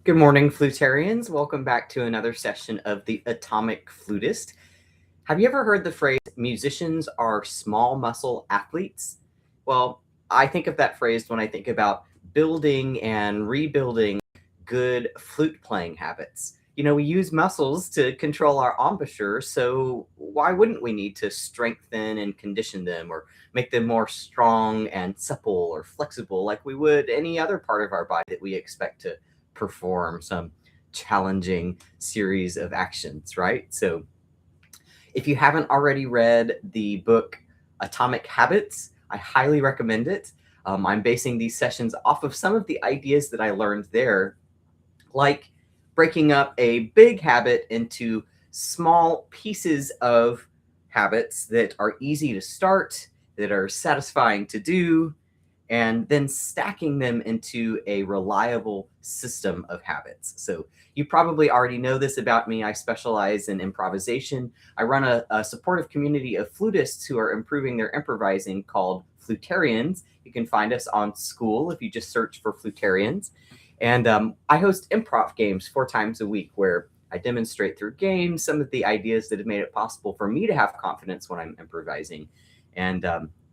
Good morning, flutarians. Welcome back to another session of the Atomic Flutist. Have you ever heard the phrase, musicians are small muscle athletes? Well, I think of that phrase when I think about building and rebuilding good flute playing habits. We use muscles to control our embouchure, so why wouldn't we need to strengthen and condition them or make them more strong and supple or flexible like we would any other part of our body that we expect to perform some challenging series of actions, right? So if you haven't already read the book Atomic Habits, I highly recommend it. I'm basing these sessions off of some of the ideas that I learned there, like breaking up a big habit into small pieces of habits that are easy to start, that are satisfying to do, and then stacking them into a reliable system of habits. So you probably already know this about me. I specialize in improvisation. I run a supportive community of flutists who are improving their improvising called Flutarians. You can find us on School if you just search for Flutarians. And I host improv games 4 times a week where I demonstrate through games some of the ideas that have made it possible for me to have confidence when I'm improvising. And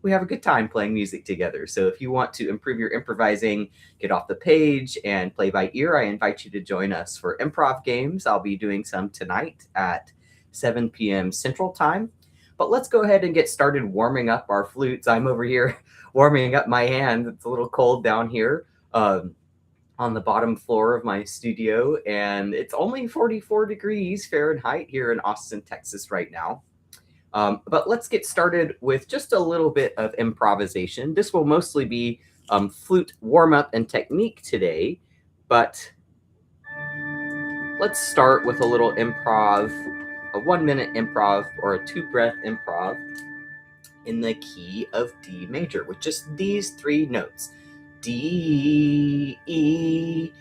we have a good time playing music together. So if you want to improve your improvising, get off the page, and play by ear, I invite you to join us for improv games. I'll be doing some tonight at 7 p.m. Central Time. But let's go ahead and get started warming up our flutes. I'm over here warming up my hand. It's a little cold down here on the bottom floor of my studio, and it's only 44 degrees Fahrenheit here in Austin, Texas right now. But let's get started with just a little bit of improvisation. This will mostly be flute warm-up and technique today, but let's start with a little improv, a 1-minute improv or a 2-breath improv in the key of D major with just these 3 notes: D, E,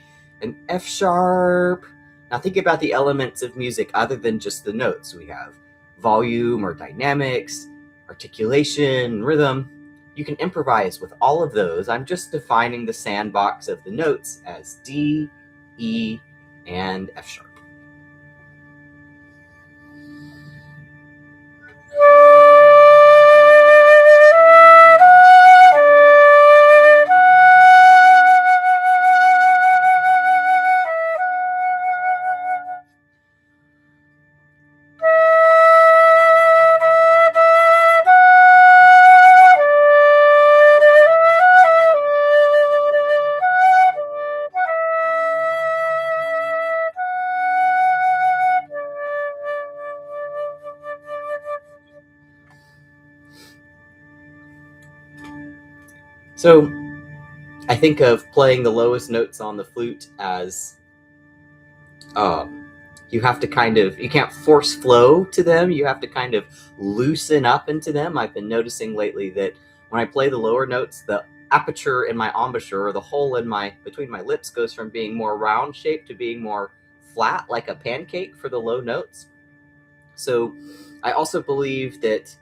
and F sharp. Now think about the elements of music other than just the notes. We have volume or dynamics, articulation, rhythm. You can improvise with all of those. I'm just defining the sandbox of the notes as D, E, and F sharp. So I think of playing the lowest notes on the flute as you have to you can't force flow to them. You have to kind of loosen up into them. I've been noticing lately that when I play the lower notes, the aperture in my embouchure, or the hole in between my lips, goes from being more round shaped to being more flat, like a pancake for the low notes. So I also believe that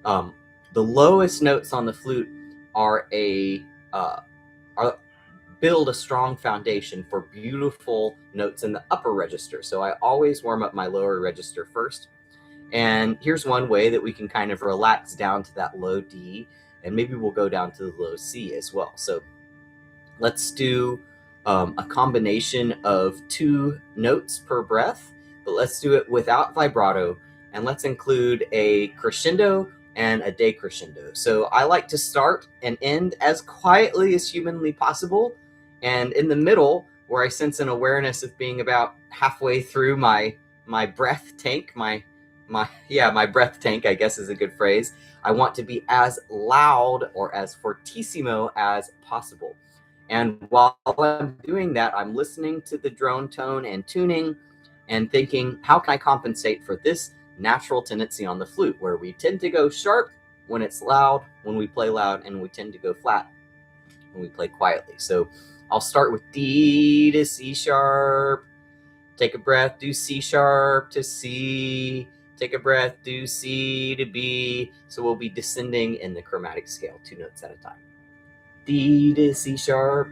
the lowest notes on the flute are build a strong foundation for beautiful notes in the upper register. So I always warm up my lower register first. And here's one way that we can kind of relax down to that low D, and maybe we'll go down to the low C as well. So let's do a combination of 2 notes per breath, but let's do it without vibrato, and let's include a crescendo and a decrescendo. So I like to start and end as quietly as humanly possible, and in the middle, where I sense an awareness of being about halfway through my breath tank, my breath tank, I guess is a good phrase, I want to be as loud or as fortissimo as possible. And while I'm doing that, I'm listening to the drone tone and tuning and thinking, how can I compensate for this natural tendency on the flute, where we tend to go sharp when it's loud, when we play loud, and we tend to go flat when we play quietly. So I'll start with D to C sharp. Take a breath, do C sharp to C. Take a breath, do C to B. So we'll be descending in the chromatic scale, 2 notes at a time. D to C sharp.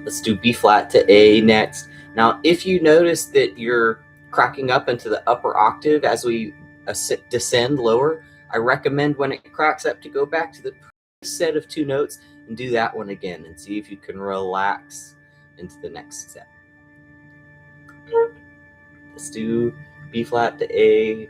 Let's do B flat to A next. Now, if you notice that you're cracking up into the upper octave as we descend lower, I recommend when it cracks up to go back to the previous set of 2 notes and do that one again and see if you can relax into the next step. Let's do B flat to A.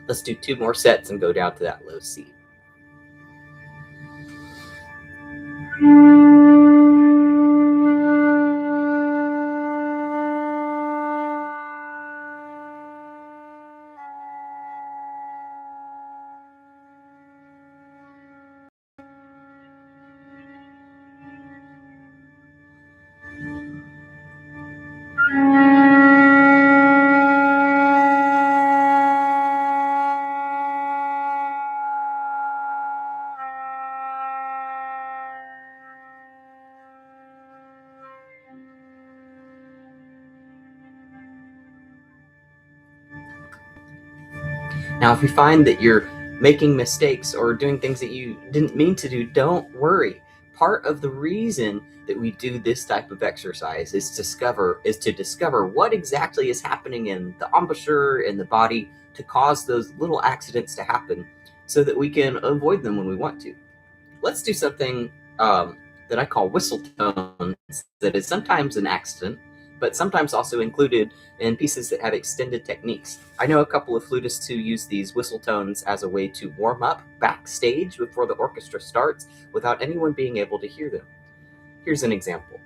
Let's do 2 more sets and go down to that low C. Now, if you find that you're making mistakes or doing things that you didn't mean to do, don't worry. Part of the reason that we do this type of exercise is to discover what exactly is happening in the embouchure in the body to cause those little accidents to happen so that we can avoid them when we want to. Let's do something that I call whistle tones that is sometimes an accident, but sometimes also included in pieces that have extended techniques. I know a couple of flutists who use these whistle tones as a way to warm up backstage before the orchestra starts without anyone being able to hear them. Here's an example.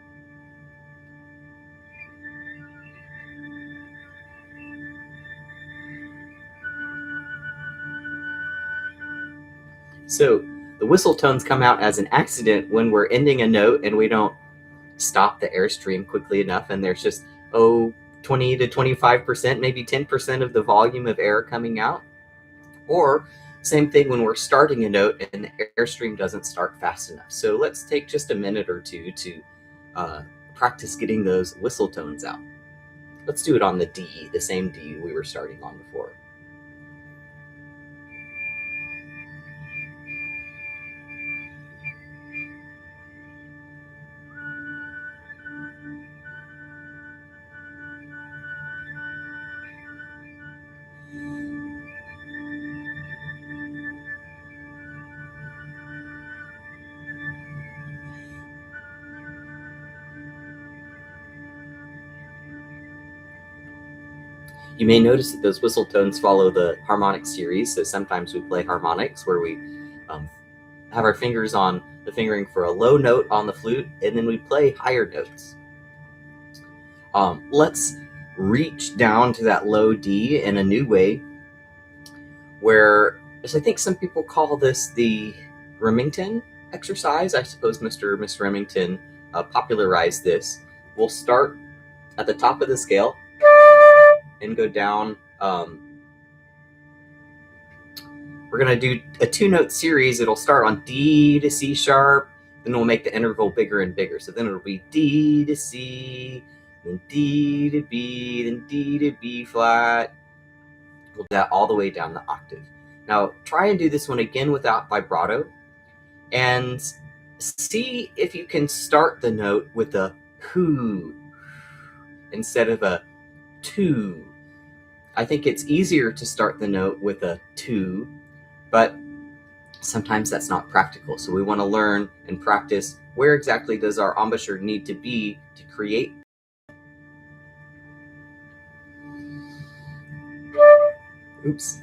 So the whistle tones come out as an accident when we're ending a note and we don't stop the airstream quickly enough, and there's just 20 to 25%, maybe 10% of the volume of air coming out. Or same thing when we're starting a note and the airstream doesn't start fast enough. So let's take just a minute or two to practice getting those whistle tones out. Let's do it on the D, the same D we were starting on before. You may notice that those whistle tones follow the harmonic series. So sometimes we play harmonics where we have our fingers on the fingering for a low note on the flute, and then we play higher notes. Let's reach down to that low D in a new way, where, as I think some people call this the Remington exercise. I suppose Mr. and Miss Remington popularized this. We'll start at the top of the scale and go down. We're going to do a 2-note series. It'll start on D to C sharp, then we'll make the interval bigger and bigger. So then it'll be D to C, then D to B, then D to B flat. We'll do that all the way down the octave. Now try and do this one again without vibrato, and see if you can start the note with a whoo instead of a two. I think it's easier to start the note with a two, but sometimes that's not practical. So we want to learn and practice where exactly does our embouchure need to be to create. Oops.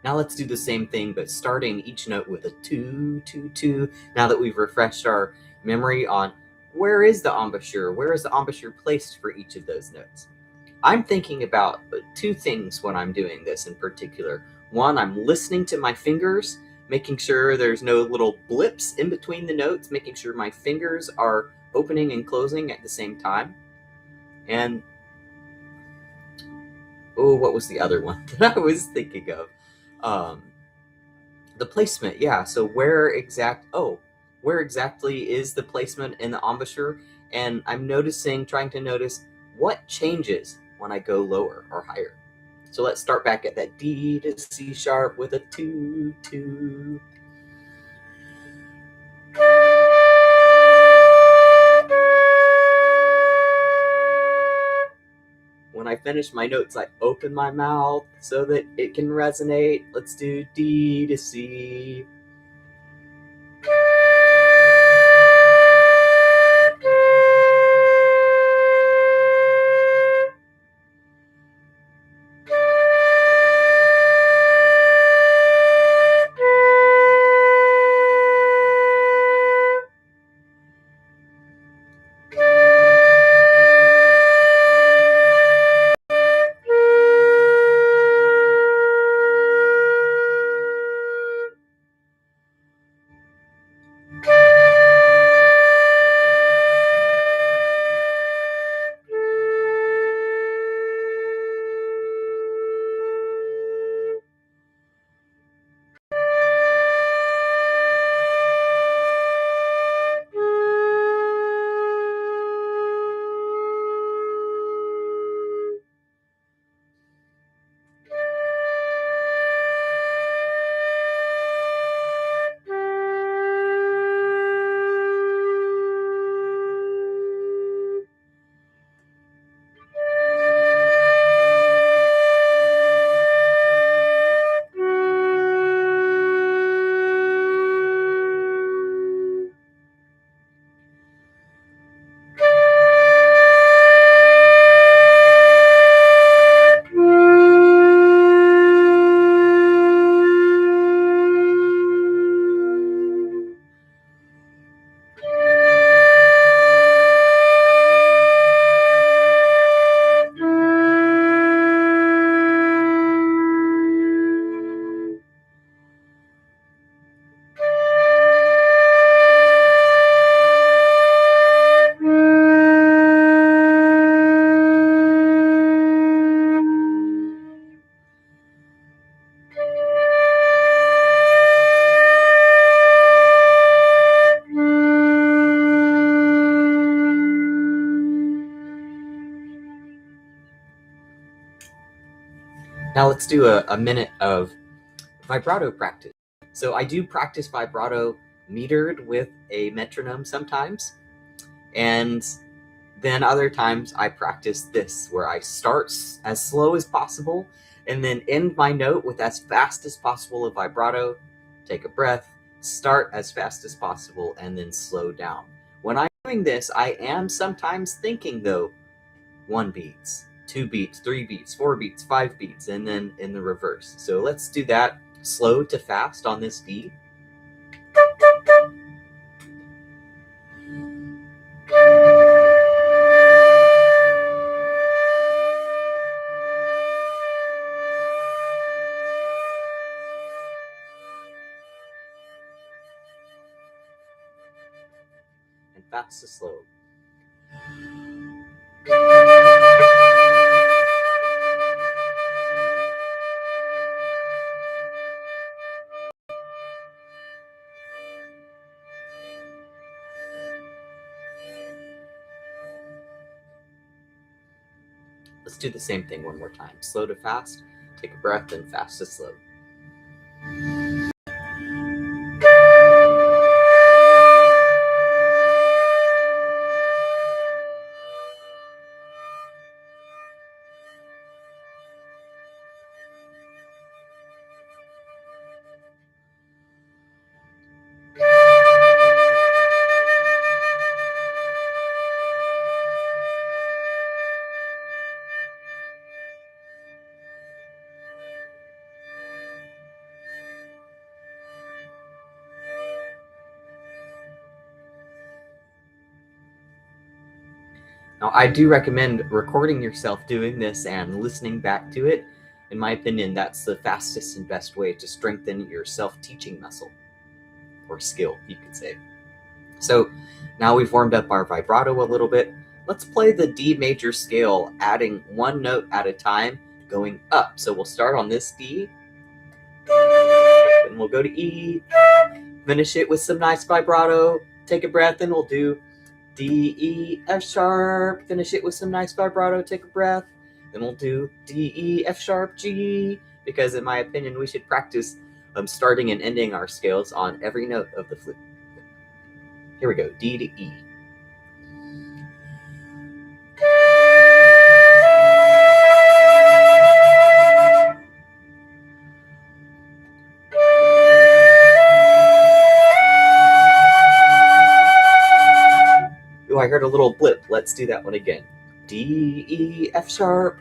Now let's do the same thing, but starting each note with a 2, 2, 2. Now that we've refreshed our memory on where is the embouchure? Where is the embouchure placed for each of those notes? I'm thinking about two things when I'm doing this in particular. One, I'm listening to my fingers, making sure there's no little blips in between the notes, making sure my fingers are opening and closing at the same time. And what was the other one that I was thinking of? The placement, yeah. So where exactly is the placement in the embouchure? And I'm trying to notice what changes when I go lower or higher. So let's start back at that D to C sharp with a 2-2. When I finish my notes, I open my mouth so that it can resonate. Let's do D to C. Now let's do a minute of vibrato practice. So I do practice vibrato metered with a metronome sometimes, and then other times I practice this, where I start as slow as possible and then end my note with as fast as possible of vibrato, take a breath, start as fast as possible, and then slow down. When I'm doing this, I am sometimes thinking, though, 1 beats, 2 beats, 3 beats, 4 beats, 5 beats, and then in the reverse. So let's do that slow to fast on this D. And fast to slow. Let's do the same thing one more time. Slow to fast, take a breath, and fast to slow. Now, I do recommend recording yourself doing this and listening back to it. In my opinion, that's the fastest and best way to strengthen your self-teaching muscle, or skill, you could say. So now we've warmed up our vibrato a little bit. Let's play the D major scale, adding one note at a time, going up. So we'll start on this D, then we'll go to E, finish it with some nice vibrato, take a breath, and we'll do D, E, F sharp, finish it with some nice vibrato, take a breath, then we'll do D, E, F sharp, G, because in my opinion, we should practice starting and ending our scales on every note of the flute. Here we go, D to E. Ooh, I heard a little blip. Let's do that one again. D, E, F sharp.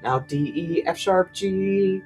Now D, E, F sharp, G.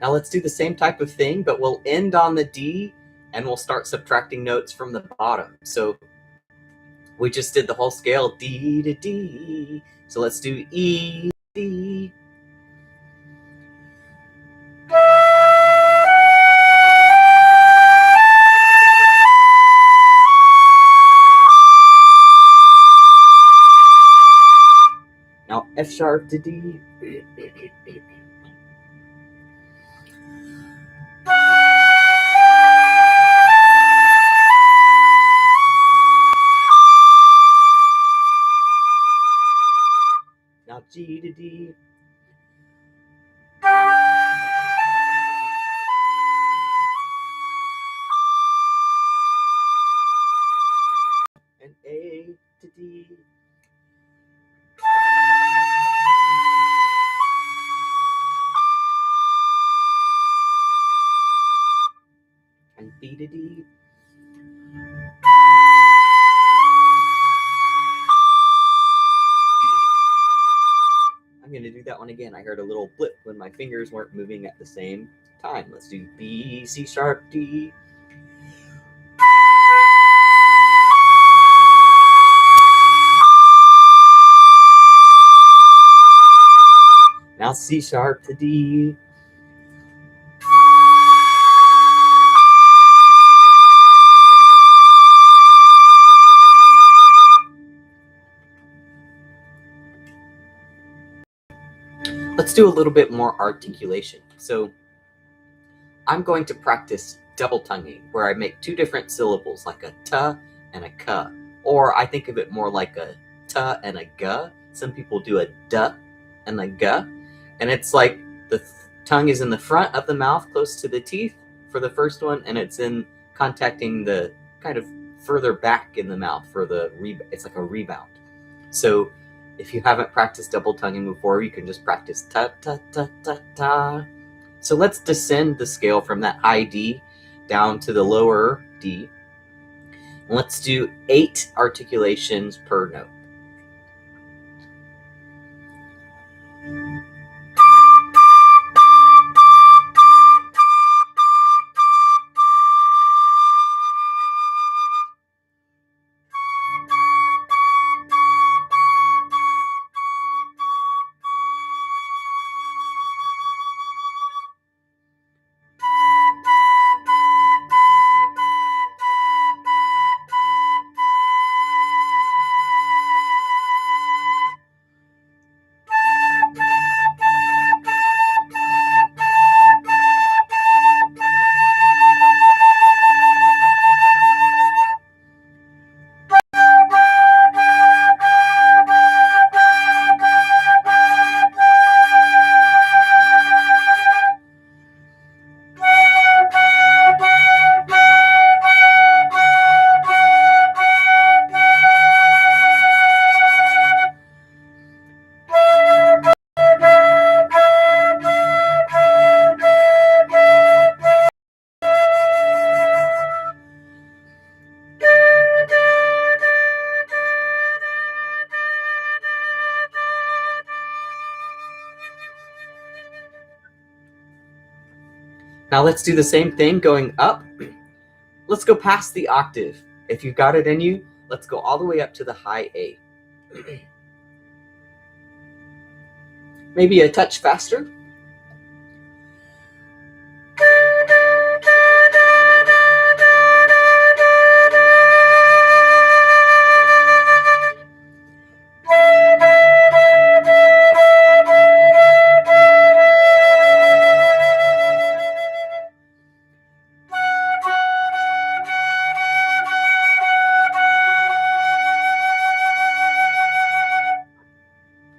Now let's do the same type of thing, but we'll end on the D and we'll start subtracting notes from the bottom. So we just did the whole scale, D to D. So let's do E, D. Now F sharp to D. Now G to D. And A to D. And B to D. I'm going to do that one again. I heard a little blip when my fingers weren't moving at the same time. Let's do B, C sharp, D. Now C sharp to D. Let's do a little bit more articulation. So I'm going to practice double tonguing, where I make two different syllables, like a t and a k. Or I think of it more like a t and a g. Some people do a d and a g. And it's like the tongue is in the front of the mouth, close to the teeth for the first one, and it's in contacting the kind of further back in the mouth for the it's like a rebound. So if you haven't practiced double tonguing before, you can just practice ta ta ta ta ta. So let's descend the scale from that high D down to the lower D. And let's do 8 articulations per note. Now let's do the same thing going up. Let's go past the octave. If you've got it in you, let's go all the way up to the high A. Maybe a touch faster.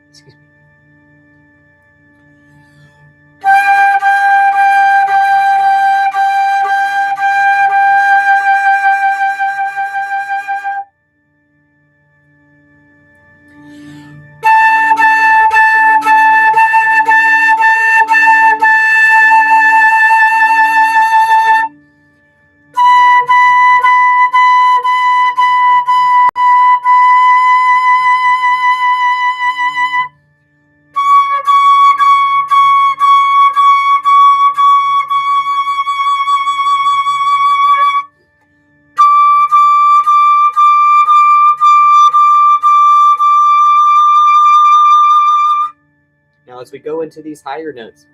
Excuse me. Now, as we go into these higher notes,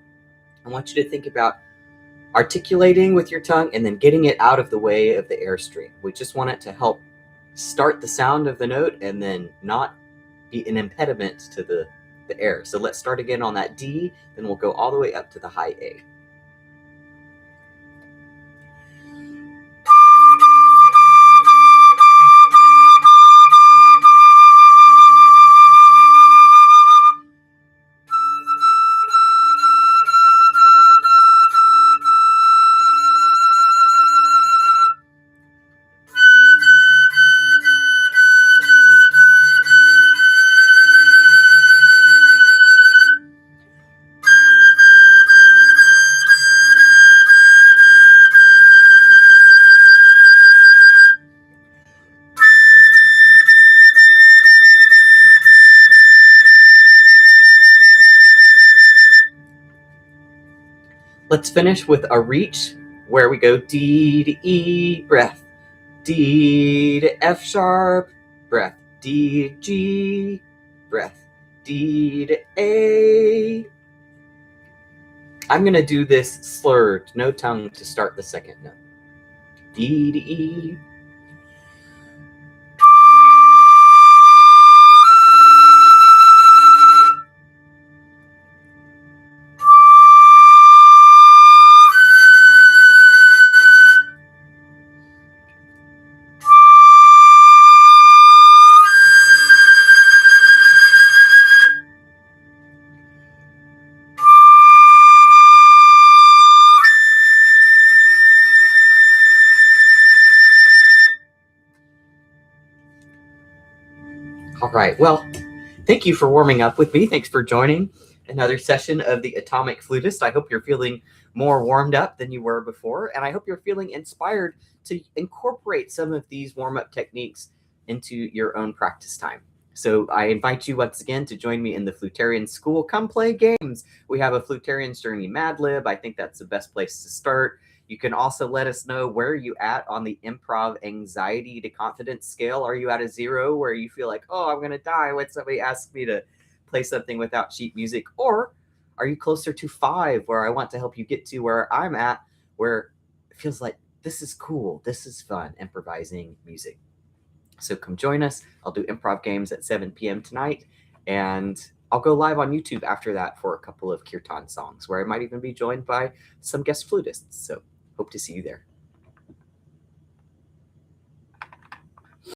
I want you to think about articulating with your tongue and then getting it out of the way of the airstream. We just want it to help start the sound of the note and then not be an impediment to the air. So let's start again on that D, then we'll go all the way up to the high A. Let's finish with a reach where we go D to E, breath, D to F sharp, breath, D to G, breath, D to A. I'm going to do this slurred, no tongue to start the second note. D to E. All right, well, thank you for warming up with me. Thanks for joining another session of the Atomic Flutist. I hope you're feeling more warmed up than you were before, and I hope you're feeling inspired to incorporate some of these warm-up techniques into your own practice time. So I invite you once again to join me in the Flutarian School. Come play games. We have a Flutarian's Journey Mad Lib. I think that's the best place to start. You can also let us know where you at on the improv anxiety to confidence scale. Are you at a 0 where you feel like, oh, I'm going to die when somebody asks me to play something without sheet music? Or are you closer to 5 where I want to help you get to where I'm at, where it feels like this is cool, this is fun, improvising music. So come join us. I'll do improv games at 7 p.m. tonight, and I'll go live on YouTube after that for a couple of kirtan songs where I might even be joined by some guest flutists. So hope to see you there.